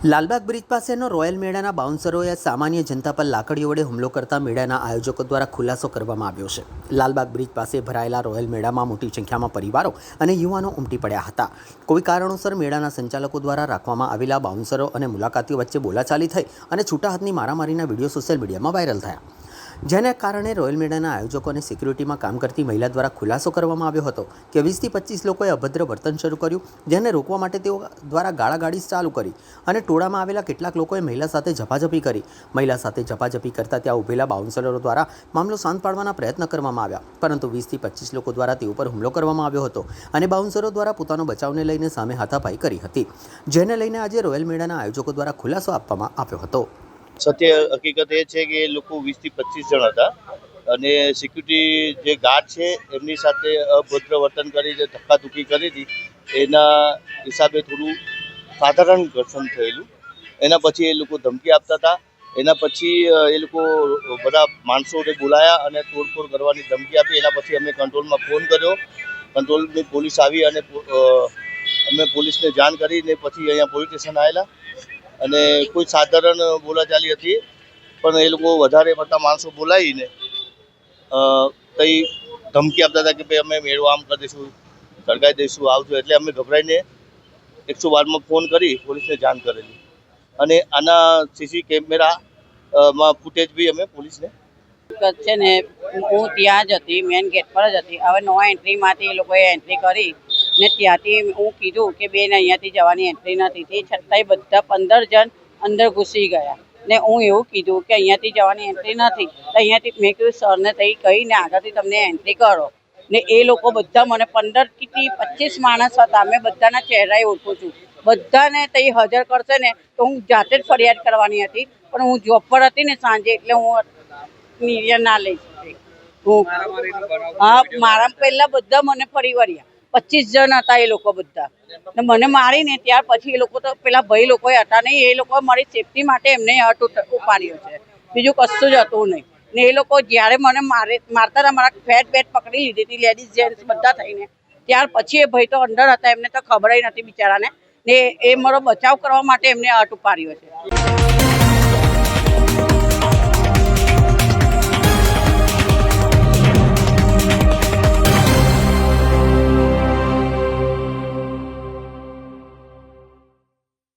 Lalbaug bridge પાસેનો royal મેળાના બાઉન્સરોએ સામાન્ય જનતા પર લાકડીઓ વડે હુમલો કરતા મેળાના આયોજકો દ્વારા ખુલાસો કરવામાં આવ્યો છે। લાલબાગ બ્રિજ પાસે ભરાયેલા રોયલ મેળામાં મોટી સંખ્યામાં પરિવારો અને યુવાનો ઉમટી પડ્યા હતા। કોઈ કારણોસર મેળાના સંચાલકો દ્વારા રાખવામાં આવેલા બાઉન્સરો અને મુલાકાતીઓ વચ્ચે બોલાચાલી થઈ અને છૂટા હાથની મારામારીના વિડીયો સોશિયલ મીડિયામાં વાયરલ થયા, જેને કારણે રોયલ મેળાના આયોજકો અને સિક્યુરિટીમાં કામ કરતી મહિલા દ્વારા ખુલાસો કરવામાં આવ્યો હતો કે 20થી 25 લોકોએ અભદ્ર વર્તન શરૂ કર્યું, જેને રોકવા માટે તેઓ દ્વારા ગાળાગાળી ચાલુ કરી અને ટોળામાં આવેલા કેટલાક લોકોએ મહિલા સાથે ઝપાઝપી કરી। મહિલા સાથે ઝપાઝપી કરતા ત્યાં ઊભેલા બાઉન્સરો દ્વારા મામલો શાંત પાડવાના પ્રયત્ન કરવામાં આવ્યા, પરંતુ 20થી 25 લોકો દ્વારા તેઓ પર હુમલો કરવામાં આવ્યો હતો અને બાઉન્સરો દ્વારા પોતાનો બચાવને લઈને સામે હાથાપાઈ કરી હતી, જેને લઈને આજે રોયલ મેળાના આયોજકો દ્વારા ખુલાસો આપવામાં આવ્યો હતો। સત્ય હકીકત એ છે કે એ લોકો 20થી 25 જણ હતા અને સિક્યુરિટી જે ગાર્ડ છે એમની સાથે અભદ્ર વર્તન કરી જે ધક્કાધુક્કી કરી હતી એના હિસાબે થોડું સાધારણ ઘર્ષણ થયેલું। એના પછી એ લોકો ધમકી આપતા હતા, એના પછી એ લોકો બધા માણસોને બોલાયા અને તોડફોડ કરવાની ધમકી આપી। એના પછી અમે કંટ્રોલમાં ફોન કર્યો, કંટ્રોલની પોલીસ આવી અને અમે પોલીસને જાણ કરીને પછી અહીંયા પોલીસ સ્ટેશન આવેલા અને કોઈ સાધારણ બોલાચાલી હતી, પણ એ લોકો વધારે પડતા માણસો બોલાવીને કંઈ ધમકી આપતા હતા કે ભાઈ અમે મેળો આમ કરી દઈશું, સળગાવી દઈશું, આવજો। એટલે અમે ગભરાઈને 112માં ફોન કરી પોલીસને જાણ કરેલી અને આના સીસી કેમેરામાં ફૂટેજ બી અમે પોલીસને છે ને હું ત્યાં જ હતી, મેન ગેટ પર જ હતી। હવે નો એન્ટ્રીમાંથી એ લોકોએ એન્ટ્રી કરી ને ત્યાંથી હું કીધું કે બેન અહીંયાથી જવાની એન્ટ્રી નથી, તે છતાંય બધા 15 જણ અંદર ઘૂસી ગયા ને હું એવું કીધું કે અહીંયાથી જવાની એન્ટ્રી નથી, તો અહીંયાથી મેં કીધું સરને તઈ કહીને આગળથી તમને એન્ટ્રી કરો ને એ લોકો બધા મને 15થી 25 માણસ હતા, મેં બધાના ચહેરાએ ઓળખું છું, બધાને તઈ હાજર કરશે ને તો હું જાતે જ ફરિયાદ કરવાની હતી, પણ હું જોબ પર હતી ને સાંજે એટલે હું નિર્ણય ના લઈ શકી। હા, મારા પહેલા બધા મને ફરી વળ્યા, 25 જણ હતા એ લોકો બધા ને મને મારીને ત્યાર પછી એ લોકો તો પેલા ભાઈ લોકોએ હતા નહીં, એ લોકો મારી સેફટી માટે એમને હટ ઉપાડ્યો છે, બીજું કશું જ હતું નહીં। ને એ લોકો જ્યારે મને મારતા હતા, મારા ફેટ બેટ પકડી લીધી હતી, લેડીઝ જેન્ટ્સ બધા થઈને, ત્યાર પછી એ ભાઈ તો અંદર હતા, એમને તો ખબર નથી બિચારાને ને એ મારો બચાવ કરવા માટે એમને હટ ઉપાડ્યો છે।